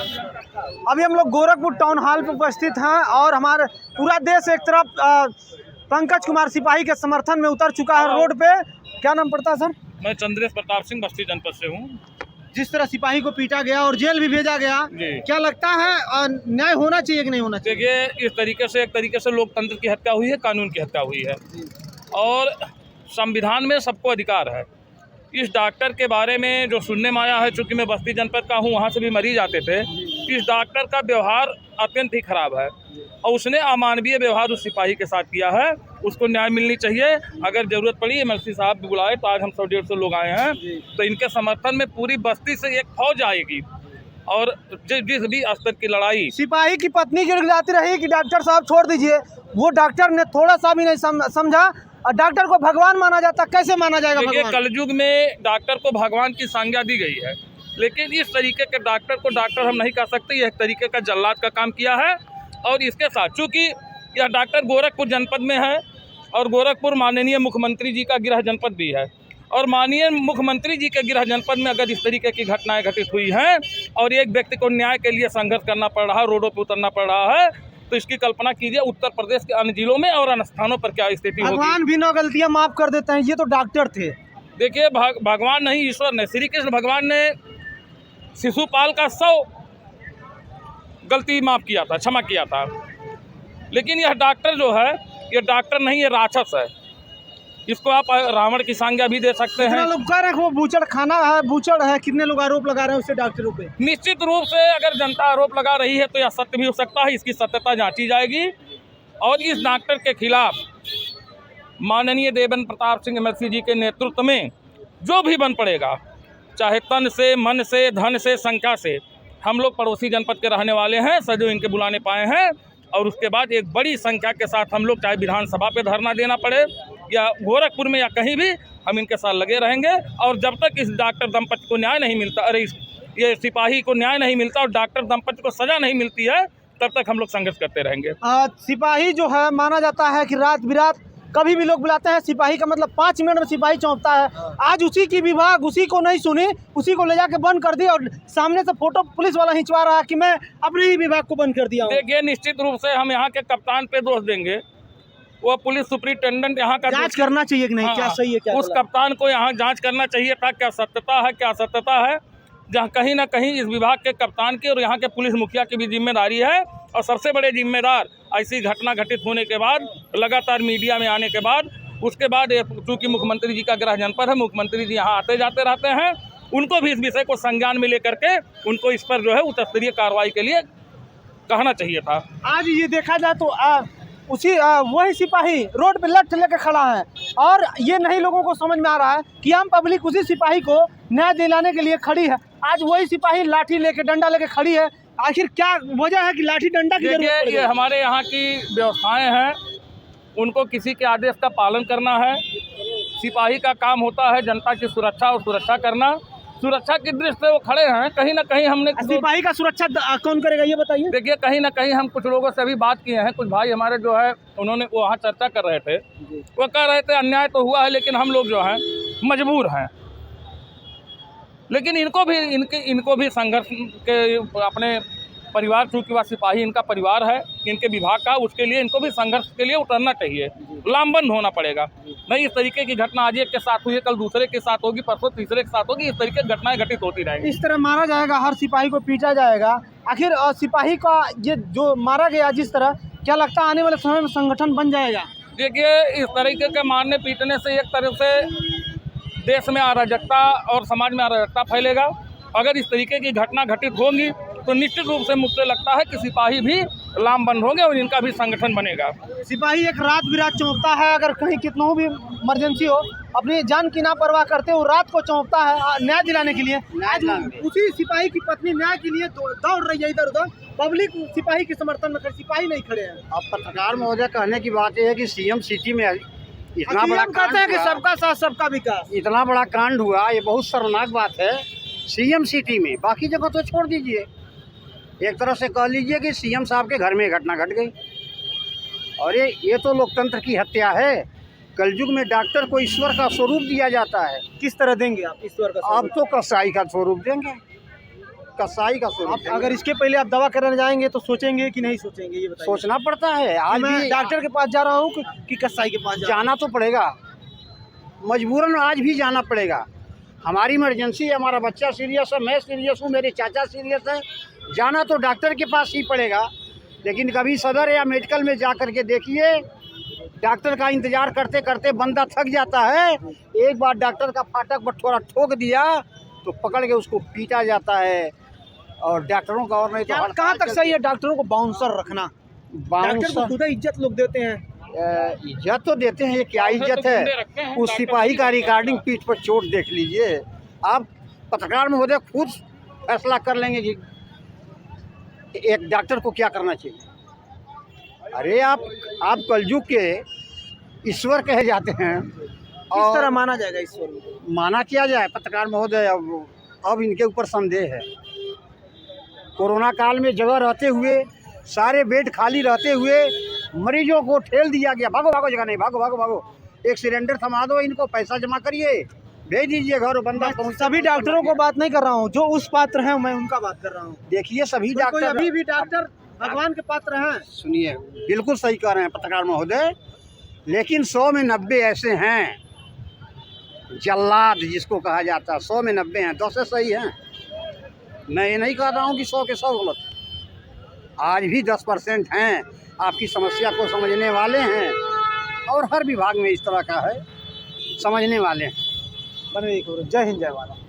अभी हम लोग गोरखपुर टाउन हॉल पर उपस्थित हैं और हमारे पूरा देश एक तरफ पंकज कुमार सिपाही के समर्थन में उतर चुका है रोड पे। क्या नाम पड़ता है सर? मैं चंद्रेश प्रताप सिंह बस्ती जनपद से हूँ। जिस तरह सिपाही को पीटा गया और जेल भी भेजा गया, क्या लगता है न्याय होना चाहिए कि नहीं होना चाहिए? देखिए, इस तरीके से एक तरीके से लोकतंत्र की हत्या हुई है, कानून की हत्या हुई है और संविधान में सबको अधिकार है। इस डॉक्टर के बारे में जो सुनने में आया है, चूँकि मैं बस्ती जनपद का हूँ, वहाँ से भी मरीज आते थे, इस डॉक्टर का व्यवहार अत्यंत ही खराब है और उसने अमानवीय व्यवहार उस सिपाही के साथ किया है। उसको न्याय मिलनी चाहिए। अगर जरूरत पड़ी एमएलसी साहब भी बुलाए तो आज हम 100-150 लोग आए हैं, तो इनके समर्थन में पूरी बस्ती से एक फौज आएगी और जिस भी स्तर की लड़ाई। सिपाही की पत्नी गिड़गिड़ाती रही कि डॉक्टर साहब छोड़ दीजिए, वो डॉक्टर ने थोड़ा सा भी नहीं समझा। डॉक्टर को भगवान माना जाता, कैसे माना जाएगा भगवान? कलयुग में डॉक्टर को भगवान की संज्ञा दी गई है, लेकिन इस तरीके के डॉक्टर को डॉक्टर हम नहीं कह सकते। यह एक तरीके का जल्लाद का काम किया है और इसके साथ चूँकि यह डॉक्टर गोरखपुर जनपद में है और गोरखपुर माननीय मुख्यमंत्री जी का गृह जनपद भी है और माननीय मुख्यमंत्री जी के गृह जनपद में अगर इस तरीके की घटनाएं घटित हुई हैं और एक व्यक्ति को न्याय के लिए संघर्ष करना पड़ रहा है, रोडों पर उतरना पड़ रहा है, तो इसकी कल्पना कीजिए उत्तर प्रदेश के अन्य जिलों में और अन्य स्थानों पर क्या स्थिति होगी। भगवान भी नौ गलतियां माफ कर देते हैं, ये तो डॉक्टर थे। देखिए, भगवान नहीं, ईश्वर ने, श्री कृष्ण भगवान ने शिशुपाल का 100 गलती माफ किया था, क्षमा किया था, लेकिन यह डॉक्टर जो है, ये डॉक्टर नहीं, ये राक्षस है। इसको आप रावण की संज्ञा भी दे सकते हैं। लोग कह रहे हैं वो बूचड़ खाना है, बूचड़ है। कितने लोग आरोप लगा रहे हैं उससे डॉक्टरों पे? निश्चित रूप से अगर जनता आरोप लगा रही है तो यह सत्य भी हो सकता है, इसकी सत्यता जांची जाएगी और इस डॉक्टर के खिलाफ माननीय देवेंद्र प्रताप सिंह एमएलसी जी के नेतृत्व में जो भी बन पड़ेगा, चाहे तन से, मन से, धन से, संख्या से, हम लोग पड़ोसी जनपद के रहने वाले हैं, सदैव इनके बुलाने पाए हैं और उसके बाद एक बड़ी संख्या के साथ हम लोग चाहे विधानसभा पे धरना देना पड़े या गोरखपुर में या कहीं भी, हम इनके साथ लगे रहेंगे और जब तक इस डॉक्टर दंपति को न्याय नहीं मिलता, ये सिपाही को न्याय नहीं मिलता और डॉक्टर दंपति को सजा नहीं मिलती है, तब तक हम लोग संघर्ष करते रहेंगे। सिपाही जो है, माना जाता है कि रात बिरात कभी भी लोग बुलाते हैं, सिपाही का मतलब 5 मिनट में सिपाही चौंकता है। आज उसी की विभाग उसी को नहीं सुनी, उसी को ले जाके बंद कर दी और सामने से फोटो पुलिस वाला खिंचवा रहा है कि मैं अपने ही विभाग को बंद कर दिया। देखिए, निश्चित रूप से हम यहाँ के कप्तान पे दोष देंगे। वो पुलिस सुपरिटेंडेंट यहाँ का जांच करना चाहिए कि नहीं? हाँ, क्या सही है, क्या उस कप्तान को यहाँ जांच करना चाहिए था, क्या सत्यता है, क्या असत्यता है। जहाँ कहीं ना कहीं इस विभाग के कप्तान की और यहाँ के पुलिस मुखिया की भी जिम्मेदारी है और सबसे बड़े जिम्मेदार ऐसी घटना घटित होने के बाद, लगातार मीडिया में आने के बाद, उसके बाद चूँकि मुख्यमंत्री जी का गृह जनपद है, मुख्यमंत्री जी यहाँ आते जाते रहते हैं, उनको भी इस विषय को संज्ञान में लेकर के उनको इस पर जो है उच्च स्तरीय कार्रवाई के लिए कहना चाहिए था। आज ये देखा जाए तो वही सिपाही रोड पे लठ लेकर खड़ा है और ये नहीं लोगों को समझ में आ रहा है कि आम पब्लिक उसी सिपाही को न्याय दिलाने के लिए खड़ी है। आज वही सिपाही लाठी लेके, डंडा लेके खड़ी है। आखिर क्या वजह है कि लाठी डंडा की जरूरत पड़ गई? ये हमारे यहाँ की व्यवस्थाएं हैं, उनको किसी के आदेश का पालन करना है। सिपाही का काम होता है जनता की सुरक्षा और सुरक्षा करना। सुरक्षा की दृष्टि से वो खड़े हैं, कहीं ना कहीं हमने सिपाही का सुरक्षा कौन करेगा ये बताइए? देखिए, कहीं ना कहीं हम कुछ लोगों से अभी बात किए हैं, कुछ भाई हमारे जो है उन्होंने वहाँ चर्चा कर रहे थे, वो कह रहे थे अन्याय तो हुआ है लेकिन हम लोग जो हैं मजबूर हैं। लेकिन इनको भी संघर्ष के अपने परिवार, चूँकि वह सिपाही इनका परिवार है, इनके विभाग का, उसके लिए इनको भी संघर्ष के लिए उतरना चाहिए, लामबंद होना पड़ेगा। नहीं इस तरीके की घटना आज एक के साथ हुई है, कल दूसरे के साथ होगी, परसों तीसरे के साथ होगी, इस तरीके की घटनाएं घटित होती रहेंगी। इस तरह मारा जाएगा, हर सिपाही को पीटा जाएगा। आखिर सिपाही का ये जो मारा गया जिस तरह, क्या लगता है आने वाले समय में संगठन बन जाएगा? देखिए, इस तरीके के मारने पीटने से एक तरह से देश में अराजकता और समाज में अराजकता फैलेगा। अगर इस तरीके की घटना घटित होंगी तो निश्चित रूप से मुझसे लगता है कि सिपाही भी लामबंद होंगे और इनका भी संगठन बनेगा। सिपाही एक रात बिरात चौंकता है, अगर कहीं कितना भी इमरजेंसी हो, अपनी जान की ना परवाह करते हुए रात को चौंकता है न्याय दिलाने के लिए। आज उसी सिपाही की पत्नी न्याय के लिए दौड़ रही है इधर उधर, पब्लिक सिपाही के समर्थन में, सिपाही नहीं खड़े हैं। अब पत्रकार महोदय कहने की बात यह है कि सीएम सिटी में इतना बड़ा कहते हैं कि सबका साथ सबका विकास, इतना बड़ा कांड हुआ, ये बहुत शर्मनाक बात है। सीएम सिटी में, बाकी जगह तो छोड़ दीजिए। एक तरह से कह लीजिए कि सीएम साहब के घर में घटना घट गई और ये तो लोकतंत्र की हत्या है। कलयुग में डॉक्टर को ईश्वर का स्वरूप दिया जाता है। किस तरह देंगे आप ईश्वर का? अब तो कसाई का स्वरूप देंगे। कसाई का स्वरूप आप है। अगर इसके पहले आप दवा कराने जाएंगे तो सोचेंगे कि नहीं सोचेंगे, ये बताइए। सोचना पड़ता है। आज मैं भी डॉक्टर के पास जा रहा हूँ कि कसाई के पास जा रहा जाना तो पड़ेगा, मजबूरन आज भी जाना पड़ेगा। हमारी इमरजेंसी है, हमारा बच्चा सीरियस है, मैं सीरियस हूँ, मेरे चाचा सीरियस है, जाना तो डॉक्टर के पास ही पड़ेगा। लेकिन कभी सदर या मेडिकल में जा कर के देखिए, डॉक्टर का इंतज़ार करते करते बंदा थक जाता है। एक बार डॉक्टर का फाटक पर थोड़ा ठोक दिया तो पकड़ के उसको पीटा जाता है। और डॉक्टरों का और नहीं तो है। कहाँ तक सही है डॉक्टरों को बाउंसर रखना? डॉक्टर को खुदा इज्जत लोग देते हैं। इज्जत तो देते हैं, ये क्या इज्जत है? उस सिपाही का रिकॉर्डिंग पीठ पर चोट देख लीजिए आप। पत्रकार महोदय खुद फैसला कर लेंगे कि एक डॉक्टर को क्या करना चाहिए। अरे आप कलयुग के ईश्वर कहे जाते हैं, किस तरह माना जाएगा ईश्वर को? माना किया जाए पत्रकार महोदय। अब इनके ऊपर संदेह है। कोरोना काल में जगह रहते हुए, सारे बेड खाली रहते हुए मरीजों को ठेल दिया गया, भागो भागो, जगह नहीं, भागो भागो भागो, एक सिलेंडर थमा दो, इनको पैसा जमा करिए, भेज दीजिए घर, बंदा पहुँच। सभी डॉक्टरों को बात नहीं कर रहा हूँ, जो उस पात्र हैं मैं उनका बात कर रहा हूँ। देखिए सभी कोई डॉक्टर अभी भी डॉक्टर भगवान के पात्र हैं। सुनिए, बिल्कुल सही कह रहे हैं पत्रकार महोदय, लेकिन 100 में 90 ऐसे हैं जल्लाद जिसको कहा जाता है। 100 में 90 हैं, 10 सही हैं। मैं ये नहीं कह रहा हूँ कि 100 के 100 गलत। आज भी 10% हैं आपकी समस्या को समझने वाले हैं, और हर विभाग में इस तरह का है, समझने वाले हैं। जय हिंद, जय भारत।